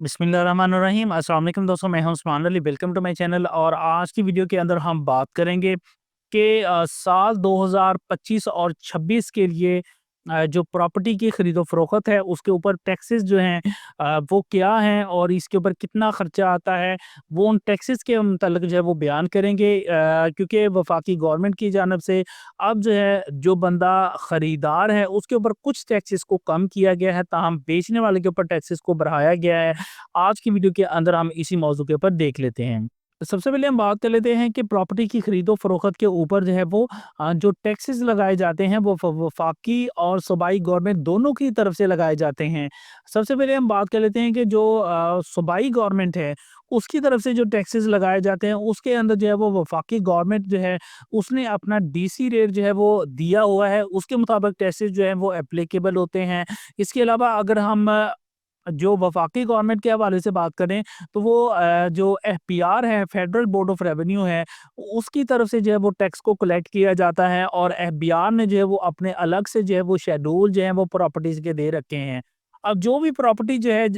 बिस्मिल्लाहिर्रहमानिर्रहीम। अस्सलाम वालेकुम दोस्तों, मैं हूं Usman Ali. Welcome to my channel. और आज की वीडियो के अंदर हम बात करेंगे कि साल 2025 और 26 के लिए जो प्रॉपर्टी की खरीदो फरोख्त है उसके ऊपर टैक्सेस जो हैं वो क्या हैं और इसके ऊपर कितना खर्चा आता है, वो उन टैक्सेस के मुतल्लिक जो है वो बयान करेंगे। क्योंकि वफाकी गवर्नमेंट की जानब से अब जो है जो बंदा ख़रीदार है उसके ऊपर कुछ टैक्सेस को कम किया गया है, ताहम बेचने वाले के ऊपर टैक्सेस को बढ़ाया गया है। आज की वीडियो के अंदर हम इसी मौजू के ऊपर देख लेते हैं। तो सबसे पहले हम बात कर लेते हैं कि प्रॉपर्टी की खरीदो फरोख्त के ऊपर जो है वो जो टैक्सेस लगाए जाते हैं वो वफाकी और सूबाई गवर्नमेंट दोनों की तरफ से लगाए जाते हैं। सबसे पहले हम बात कर लेते हैं कि जो सूबाई गवर्नमेंट है उसकी तरफ से जो टैक्सेस लगाए जाते हैं उसके अंदर जो है वो वफाकी गवर्नमेंट जो है उसने अपना डीसी रेट जो है वो दिया हुआ है, उसके मुताबिक टैक्सेस जो है वो एप्लीकेबल होते हैं। इसके अलावा अगर हम जो वफाकी गवर्नमेंट के हवाले से बात करें तो वो जो एफपीआर है, फेडरल बोर्ड ऑफ रेवेन्यू है, उसकी तरफ से जो है वो टैक्स को कलेक्ट किया जाता है और एफबीआर ने जो है वो अपने अलग से जो है वो शेड्यूल जो है वो प्रॉपर्टीज के दे रखे हैं। अब जो भी प्रॉपर्टी जो है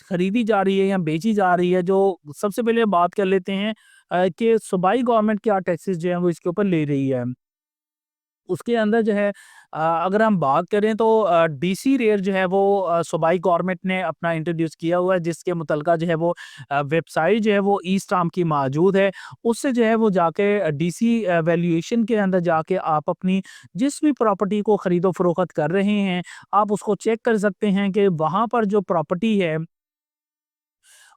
खरीदी जा रही है या बेची जा रही है, जो सबसे पहले बात कर लेते हैं कि सूबाई गवर्नमेंट क्या टैक्सेस जो है वो इसके ऊपर ले रही है। उसके अंदर जो है अगर हम बात करें तो डीसी रेट जो है वो सूबाई गवर्नमेंट ने अपना इंट्रोड्यूस किया हुआ है, जिसके मुतलका जो है वो वेबसाइट जो है वो ई स्टाम्प की मौजूद है। उससे जो है वो जाके डीसी वैल्यूएशन के अंदर जाके आप अपनी जिस भी प्रॉपर्टी को खरीदो फरोख्त कर रहे हैं, आप उसको चेक कर सकते हैं कि वहाँ पर जो प्रॉपर्टी है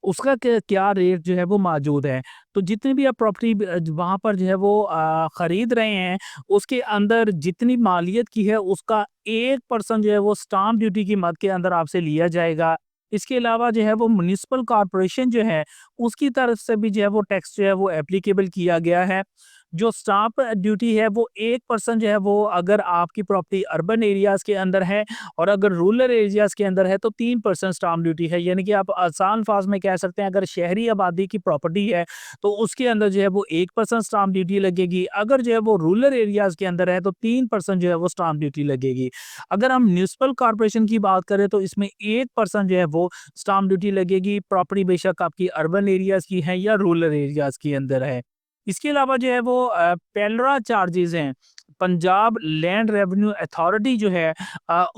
उसका क्या रेट जो है वो मौजूद है। तो जितनी भी आप प्रॉपर्टी वहाँ पर जो है वो खरीद रहे हैं, उसके अंदर जितनी मालियत की है उसका 1% जो है वो स्टाम्प ड्यूटी की मद के अंदर आपसे लिया जाएगा। इसके अलावा जो है वो म्युनिसिपल कॉर्पोरेशन जो है, उसकी तरफ से भी जो है वो टैक्स जो है वो एप्लीकेबल किया गया है। जो स्टाम्प ड्यूटी है वो 1% जो है वो अगर आपकी प्रॉपर्टी अर्बन एरियाज़ के अंदर है और अगर रूरल एरियाज़ के अंदर है तो 3% स्टाम्प ड्यूटी है। यानी कि आप आसान फ़ाज़ में कह सकते हैं, अगर शहरी आबादी की प्रॉपर्टी है तो उसके अंदर जो है वो 1% स्टाम्प ड्यूटी लगेगी। अगर जो है वो रूरल एरियाज़ के अंदर है तो 3% जो है वो स्टाम्प ड्यूटी लगेगी। अगर हम म्युनिसिपल कॉर्पोरेशन की बात करें तो इसमें 1% जो है वो स्टाम्प ड्यूटी लगेगी। प्रॉपर्टी बेशक आपकी अर्बन एरियाज़ की है या रूरल एरियाज़ के अंदर है। इसके अलावा जो है वो पेलरा चार्जेज़ हैं। पंजाब लैंड रेवेन्यू अथॉरिटी जो है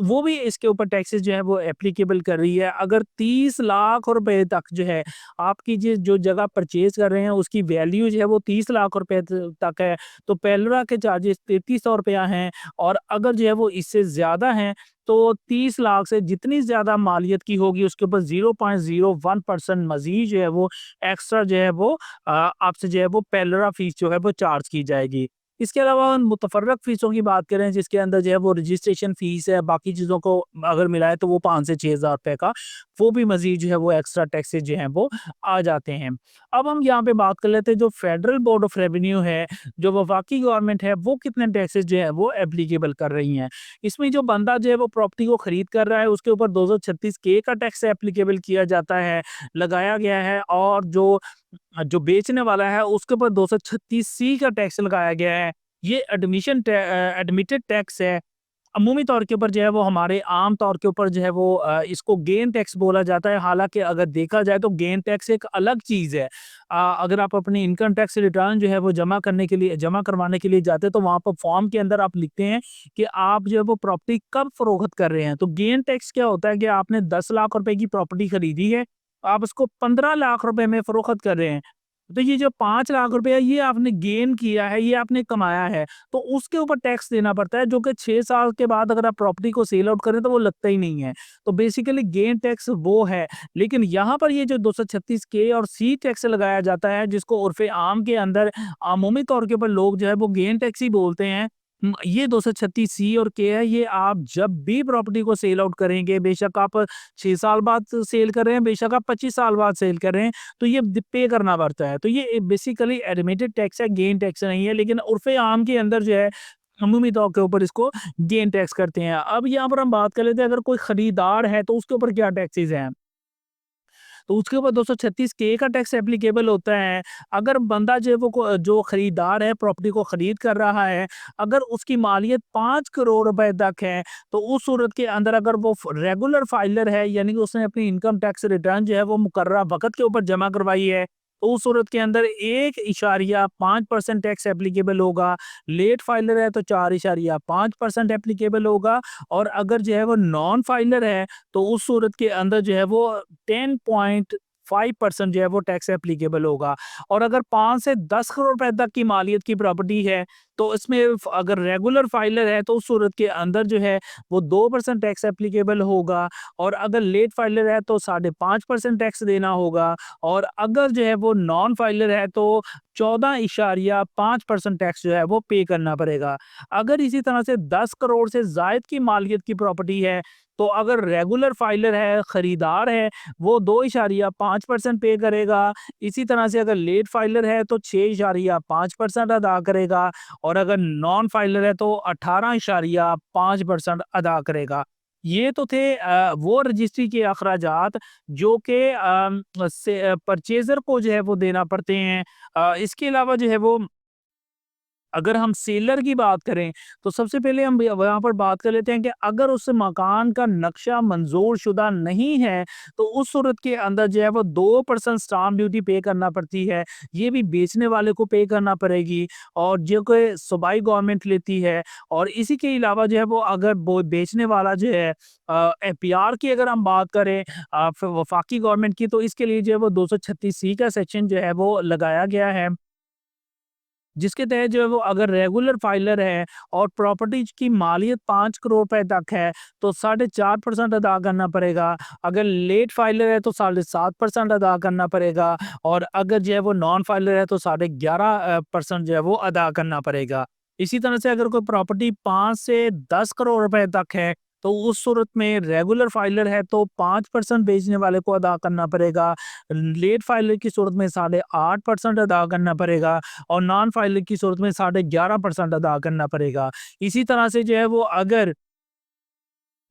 वो भी इसके ऊपर टैक्सेस जो है वो एप्लीकेबल कर रही है। अगर 30 लाख रुपए तक जो है आपकी जो जगह परचेज़ कर रहे हैं उसकी वैल्यू जो है वो 30 लाख रुपए त तक है, तो पेलरा के चार्जेस ₹3300 हैं। और अगर जो है वो इससे ज़्यादा हैं तो 30 लाख से जितनी ज़्यादा मालियत की होगी उसके ऊपर 0.01% मज़ीद जो है वो एक्स्ट्रा जो है वो आपसे जो है वो पेलरा फीस जो है वो चार्ज की जाएगी। इसके अलावा मुतफ़र्रक़ फ़ीसों की बात करें जिसके अंदर जो है वो रजिस्ट्रेशन फ़ीस है, बाकी चीज़ों को अगर मिलाएँ तो वो 5 से 6,000 रुपए का वो भी मज़ीद जो है वो एक्स्ट्रा टैक्सेस जो हैं वो आ जाते हैं। अब हम यहाँ पे बात कर लेते हैं जो फेडरल बोर्ड ऑफ रेवेन्यू है, जो वफ़ाकी गवर्नमेंट है, वो कितने टैक्सेस जो है वो एप्लीकेबल कर रही हैं। इसमें जो बंदा जो है वो प्रॉपर्टी को खरीद कर रहा है उसके ऊपर 236 के का टैक्स एप्लीकेबल किया जाता है, लगाया गया है। और जो बेचने वाला है उसके ऊपर 236 सी का टैक्स लगाया गया है। ये एडमिटेड टैक्स है। अमूमी तौर के ऊपर जो है वो हमारे आम तौर के ऊपर जो है वो इसको गेन टैक्स बोला जाता है। हालाँकि अगर देखा जाए तो गेन टैक्स एक अलग चीज़ है। अगर आप अपनी इनकम टैक्स रिटर्न जो है वो जमा करवाने के लिए जाते हैं तो वहाँ पर फॉर्म के अंदर आप लिखते हैं कि आप जो है वो प्रॉपर्टी कब फ़रोख्त कर रहे हैं। तो गेन टैक्स क्या होता है कि आपने 10 लाख रुपए की प्रॉपर्टी खरीदी है, आप उसको 15 लाख रुपए में फ़रोख्त कर रहे हैं। तो ये जो 5 लाख रुपए है ये आपने गेन किया है, ये आपने कमाया है, तो उसके ऊपर टैक्स देना पड़ता है, जो कि 6 साल के बाद अगर आप प्रॉपर्टी को सेल आउट करें तो वो लगता ही नहीं है। तो बेसिकली गेन टैक्स वो है। लेकिन यहाँ पर ये जो 236 के और सी टैक्स लगाया जाता है, जिसको उर्फ़े आम के अंदर अमूमी तौर के ऊपर लोग जो है वो गेन टैक्स ही बोलते हैं। ये 236 सी और के है, ये आप जब भी प्रॉपर्टी को सेल आउट करेंगे, बेशक आप 6 साल बाद सेल कर रहे हैं, बेशक आप 25 साल बाद सेल कर रहे हैं, तो ये पे करना पड़ता है। तो ये बेसिकली एडमिटेड टैक्स है, गेन टैक्स नहीं है। लेकिन उर्फ़े आम के अंदर जो है अमूमी तौर के ऊपर इसको गेन टैक्स करते हैं। अब यहाँ पर हम बात कर लेते हैं अगर कोई खरीदार है तो उसके ऊपर क्या टैक्सेस हैं। तो उसके ऊपर 236 के का टैक्स एप्लीकेबल होता है। अगर बंदा जो है वो जो खरीदार है प्रॉपर्टी को खरीद कर रहा है, अगर उसकी मालियत 5 करोड़ रुपए तक है, तो उस सूरत के अंदर अगर वो रेगुलर फाइलर है, यानी कि उसने अपनी इनकम टैक्स रिटर्न जो है वो मुकर्रर वक़्त के ऊपर जमा करवाई है, तो उस सूरत के अंदर 1.5% टैक्स एप्लीकेबल होगा। लेट फाइलर है तो 4.5% एप्लीकेबल होगा, और अगर जो है वो नॉन फाइलर है, तो उस सूरत के अंदर जो है वो 10.5% जो है वो टैक्स एप्लीकेबल होगा। और अगर 5 से 10 करोड़ रुपए तक की मालियत की प्रॉपर्टी है, तो इसमें अगर रेगुलर फाइलर है, तो उस सूरत के अंदर जो है वो 2% टैक्स एप्लीकेबल होगा, और अगर लेट फाइलर है तो 5.5% टैक्स देना होगा, और अगर जो है वो नॉन फाइलर है तो 14.5% टैक्स जो है वो पे करना पड़ेगा। अगर इसी तरह से 10 करोड़ से ज़ायद की मालियत की प्रॉपर्टी है, तो अगर रेगुलर फाइलर है, खरीदार है, वो 2.5% पे करेगा। इसी तरह से अगर लेट फाइलर है तो 6.5% अदा करेगा, और अगर नॉन फाइलर है तो 18.5% अदा करेगा। ये तो थे वो रजिस्ट्री के अखराजात जो कि परचेज़र को जो है वो देना पड़ते हैं। इसके अलावा जो है वो अगर हम सेलर की बात करें, तो सबसे पहले हम यहाँ पर बात कर लेते हैं कि अगर उस मकान का नक्शा मंज़ूर शुदा नहीं है, तो उस सूरत के अंदर जो है वो 2% स्टाम्प ड्यूटी पे करना पड़ती है। ये भी बेचने वाले को पे करना पड़ेगी, और जो कि सूबाई गवर्नमेंट लेती है। और इसी के अलावा जो है वो अगर वो बेचने वाला जो है एपीआर की अगर हम बात करें वफाकी गवर्नमेंट की, तो इसके लिए जो है वो 236 का सेक्शन जो है वो लगाया गया है। जिसके तहत जो है वो अगर रेगुलर फाइलर है और प्रॉपर्टी की मालियत 5 करोड़ रुपए तक है, तो 4.5% अदा करना पड़ेगा। अगर लेट फाइलर है तो 7.5% अदा करना पड़ेगा, और अगर जो है वो नॉन फाइलर है तो 11.5% जो है वो अदा करना पड़ेगा। इसी तरह से अगर कोई प्रॉपर्टी 5 से 10 करोड़ रुपए तक है, तो उस सूरत में रेगुलर फाइलर है तो 5% बेचने वाले को अदा करना पड़ेगा। लेट फाइलर की सूरत में 8.5% अदा करना पड़ेगा, और नॉन फाइलर की सूरत में 11.5% अदा करना पड़ेगा। इसी तरह से जो है वो अगर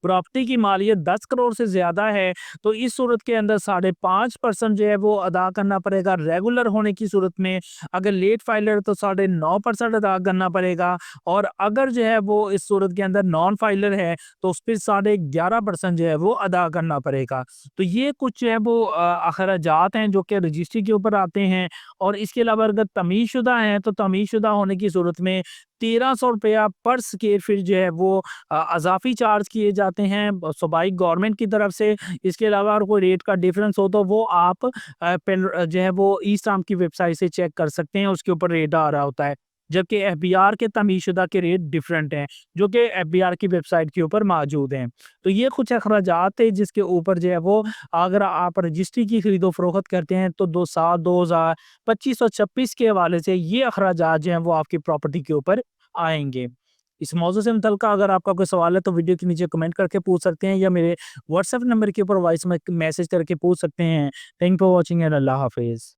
प्रॉपर्टी की मालियत 10 करोड़ से ज़्यादा है, तो इस सूरत के अंदर 5.5% जो है वो अदा करना पड़ेगा रेगुलर होने की सूरत में। अगर लेट फाइलर है तो 9.5% अदा करना पड़ेगा, और अगर जो है वो इस सूरत के अंदर नॉन फाइलर है, तो उस पे 11.5% जो है वो अदा करना पड़ेगा। तो ये कुछ जो है वो अखराजात हैं जो कि रजिस्ट्री के ऊपर आते हैं। और इसके अलावा अगर तमीज़शुदा हैं, तो तमीज़शुदा होने की सूरत में 1300 रुपया पर स्क्वायर फीट जो है वो अज़ाफ़ी चार्ज किए जाते हैं सूबाई गवर्नमेंट की तरफ से। इसके अलावा अगर कोई रेट का डिफ़रेंस हो तो वो आप जो है वो ई-स्टाम्प की वेबसाइट से चेक कर सकते हैं, उसके ऊपर रेट आ रहा होता है। जबकि एफबीआर के तमीज़शुदा के रेट डिफरेंट हैं, जो कि एफबीआर की वेबसाइट के ऊपर मौजूद हैं। तो ये कुछ अखराजात हैं जिसके ऊपर जो है वो अगर आप रजिस्ट्री की खरीदो-फ़रोख्त करते हैं, तो 2025 और 26 के हवाले से ये अखराजात जो हैं वो आपकी प्रॉपर्टी के ऊपर आएँगे। इस मौज़ू से मुतल्लिक़ अगर आपका कोई सवाल है तो वीडियो के नीचे कमेंट करके पूछ सकते हैं, या मेरे व्हाट्सएप नंबर के ऊपर वॉइस में मैसेज करके पूछ सकते हैं। थैंक फॉर वॉचिंग एंड अल्लाह हाफ़िज़।